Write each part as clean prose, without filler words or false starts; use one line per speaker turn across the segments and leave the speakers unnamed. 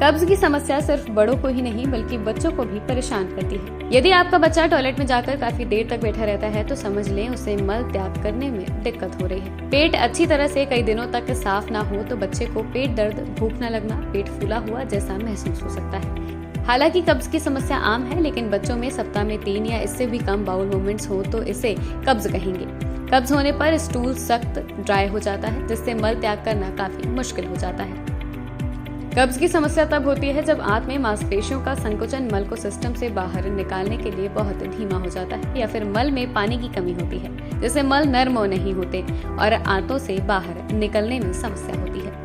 कब्ज की समस्या सिर्फ बड़ों को ही नहीं बल्कि बच्चों को भी परेशान करती है। यदि आपका बच्चा टॉयलेट में जाकर काफी देर तक बैठा रहता है तो समझ लें उसे मल त्याग करने में दिक्कत हो रही है। पेट अच्छी तरह से कई दिनों तक साफ ना हो तो बच्चे को पेट दर्द, भूख न लगना, पेट फूला हुआ जैसा महसूस हो सकता है। हालांकि कब्ज की समस्या आम है, लेकिन बच्चों में सप्ताह में 3 या इससे भी कम बाउल मूवमेंट्स हो तो इसे कब्ज कहेंगे। कब्ज होने पर स्टूल सख्त ड्राई हो जाता है, जिससे मल त्याग करना काफी मुश्किल हो जाता है। कब्ज की समस्या तब होती है जब आंत में मांसपेशियों का संकुचन मल को सिस्टम से बाहर निकालने के लिए बहुत धीमा हो जाता है, या फिर मल में पानी की कमी होती है, जिससे मल नर्म नहीं होते और आंतों से बाहर निकलने में समस्या होती है।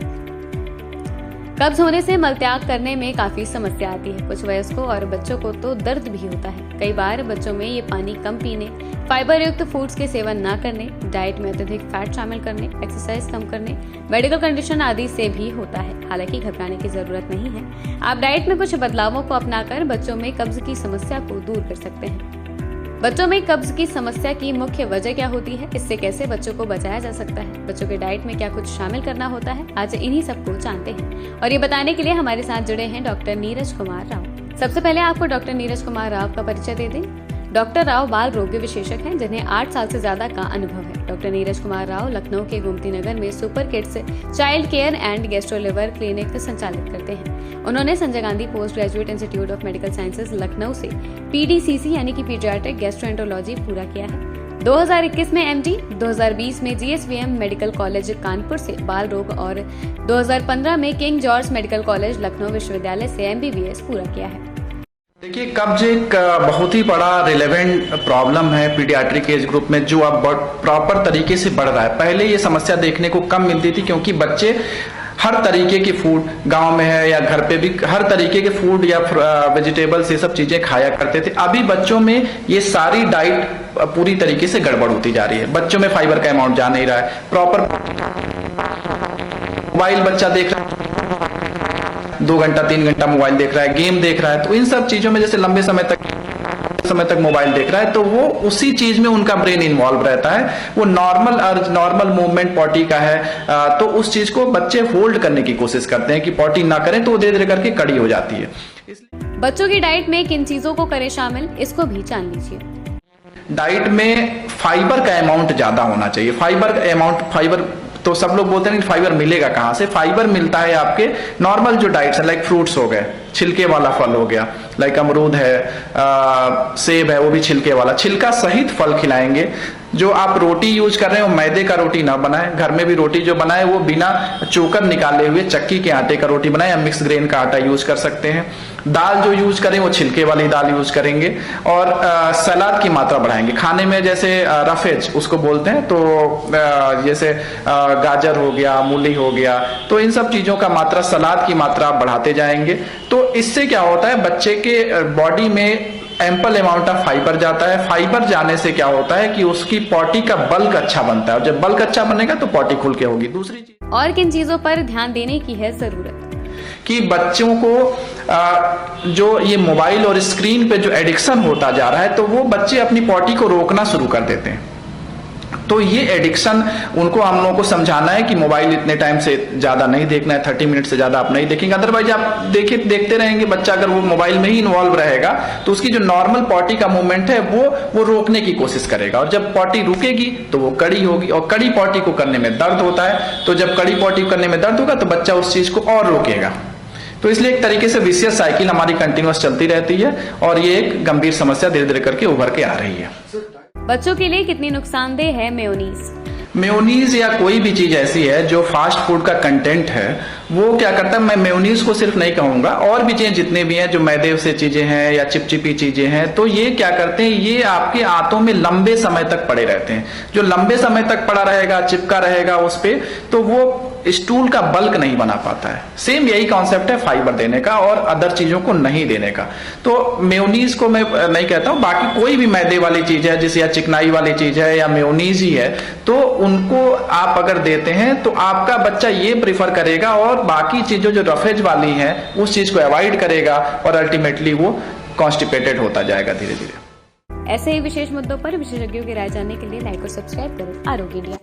कब्ज होने से मल त्याग करने में काफी समस्या आती है। कुछ वयस्कों और बच्चों को तो दर्द भी होता है। कई बार बच्चों में ये पानी कम पीने, फाइबर युक्त फूड्स के सेवन न करने, डाइट में अत्यधिक फैट शामिल करने, एक्सरसाइज कम करने, मेडिकल कंडीशन आदि से भी होता है। हालांकि घबराने की जरूरत नहीं है। आप डाइट में कुछ बदलावों को अपनाकर बच्चों में कब्ज की समस्या को दूर कर सकते हैं। बच्चों में कब्ज की समस्या की मुख्य वजह क्या होती है, इससे कैसे बच्चों को बचाया जा सकता है, बच्चों के डाइट में क्या कुछ शामिल करना होता है, आज इन्हीं सबको जानते हैं। और ये बताने के लिए हमारे साथ जुड़े हैं डॉक्टर नीरज कुमार राव। सबसे पहले आपको डॉक्टर नीरज कुमार राव का परिचय दे दें। डॉक्टर राव बाल रोग विशेषज्ञ हैं, जिन्हें 8 साल से ज्यादा का अनुभव है। डॉक्टर नीरज कुमार राव लखनऊ के गोमती नगर में super kids child care and gastro liver clinic संचालित करते हैं। उन्होंने Sanjay Gandhi post graduate institute of medical sciences Lucknow से PDCC यानी कि पीडियाट्रिक गैस्ट्रोएंटरोलॉजी पूरा किया है। 2021 में MD, 2020 में GSVM मेडिकल कॉलेज कानपुर से बाल रोग और 2015 में king George medical college Lucknow विश्वविद्यालय से MBBS पूरा किया है।
देखिए, कब्ज एक बहुत ही बड़ा रिलेवेंट प्रॉब्लम है पीडियाट्रिक एज ग्रुप में, जो अब प्रॉपर तरीके से बढ़ रहा है। पहले ये समस्या देखने को कम मिलती थी, क्योंकि बच्चे हर तरीके के फूड, गांव में है या घर पे भी, हर तरीके के फूड या वेजिटेबल्स ये सब चीजें खाया करते थे। अभी बच्चों में ये सारी डाइट पूरी तरीके से गड़बड़ होती जा रही है। बच्चों में फाइबर का अमाउंट जा नहीं रहा है, प्रॉपर मोबाइल बच्चा देख रहा है, 2 घंटा 3 घंटा मोबाइल देख रहा है, गेम देख रहा है। तो इन सब चीजों में जैसे लंबे समय तक मोबाइल देख रहा है, तो वो उसी चीज में उनका ब्रेन इन्वॉल्व रहता है। वो नॉर्मल अर्ज, नॉर्मल मूवमेंट पॉटी का है, तो उस चीज को बच्चे होल्ड करने की कोशिश करते हैं कि पॉटी ना करें, तो वो धीरे धीरे करके कड़ी हो जाती है।
बच्चों की डाइट में किन चीजों को करें शामिल, इसको भी जान लीजिए।
डाइट में फाइबर का अमाउंट ज्यादा होना चाहिए। फाइबर तो सब लोग बोलते हैं कि फाइबर मिलेगा कहां से। फाइबर मिलता है आपके नॉर्मल जो डाइट्स है, लाइक फ्रूट्स हो गए, छिलके वाला फल हो गया, लाइक अमरूद है, सेब है, वो भी छिलके वाला, छिलका सहित फल खिलाएंगे। जो आप रोटी यूज कर रहे हो, मैदे का रोटी ना बनाएं। घर में भी रोटी जो बनाए वो बिना चोकर निकाले हुए चक्की के आटे का रोटी बनाएं, या मिक्स ग्रेन का आटा यूज कर सकते हैं। दाल जो यूज करें वो छिलके वाली दाल यूज करेंगे। और सलाद की मात्रा बढ़ाएंगे खाने में, जैसे रफेज उसको बोलते हैं, तो जैसे गाजर हो गया, मूली हो गया, तो इन सब चीजों का मात्रा, सलाद की मात्रा बढ़ाते जाएंगे। तो इससे क्या होता है, बच्चे के बॉडी में एम्पल अमाउंट ऑफ फाइबर जाता है। फाइबर जाने से क्या होता है कि उसकी पॉटी का बल्क अच्छा बनता है, और जब बल्क अच्छा बनेगा तो पॉटी खुल के होगी। दूसरी चीज,
और किन चीजों पर ध्यान देने की है जरूरत,
कि बच्चों को जो ये मोबाइल और स्क्रीन पे जो एडिक्शन होता जा रहा है, तो वो बच्चे अपनी पॉटी को रोकना शुरू कर देते हैं। तो ये एडिक्शन उनको हम लोगों को समझाना है कि मोबाइल इतने टाइम से ज्यादा नहीं देखना है, 30 मिनट से ज्यादा आप नहीं देखेंगे। अदरवाइज आप देखते रहेंगे, बच्चा अगर वो मोबाइल में ही इन्वॉल्व रहेगा तो उसकी जो नॉर्मल पॉटी का मूवमेंट है वो रोकने की कोशिश करेगा, और जब पॉटी रुकेगी तो वो कड़ी होगी, और कड़ी पॉटी को करने में दर्द होता है। तो जब कड़ी पॉटी करने में दर्द होगा तो बच्चा उस चीज को और रोकेगा। तो इसलिए एक तरीके से विशियस साइकिल हमारी कंटिन्यूअस चलती रहती है, और ये एक गंभीर समस्या धीरे धीरे करके उभर के आ रही है।
बच्चों के लिए कितनी नुकसानदेह है मेयोनीज?
मेयोनीज या कोई भी चीज ऐसी है जो फास्ट फूड का कंटेंट है, वो क्या करता है, मैं मेयोनीज को सिर्फ नहीं कहूंगा, और भी चीजें जितने भी हैं जो मैदे से चीजें हैं या चिपचिपी चीजें हैं, तो ये क्या करते हैं, ये आपके आंतों में लंबे समय तक पड़े रहते हैं। जो लंबे समय तक पड़ा रहेगा, चिपका रहेगा उस पे, तो वो स्टूल का बल्क नहीं बना पाता है। सेम यही कॉन्सेप्ट है फाइबर देने का और अदर चीजों को नहीं देने का। तो मेयोनीज को मैं नहीं कहता हूं, बाकी कोई भी मैदे वाली चीज है, जैसे या चिकनाई वाली चीज है या मेयोनीज ही है, तो उनको आप अगर देते हैं तो आपका बच्चा ये प्रिफर करेगा, और बाकी चीजों जो रफेज वाली है उस चीज को अवॉइड करेगा, और अल्टीमेटली वो कॉन्स्टिपेटेड होता जाएगा धीरे धीरे।
ऐसे ही विशेष मुद्दों पर विशेषज्ञों की राय जानने के लिए लाइक और सब्सक्राइब करें आरोग्य इंडिया।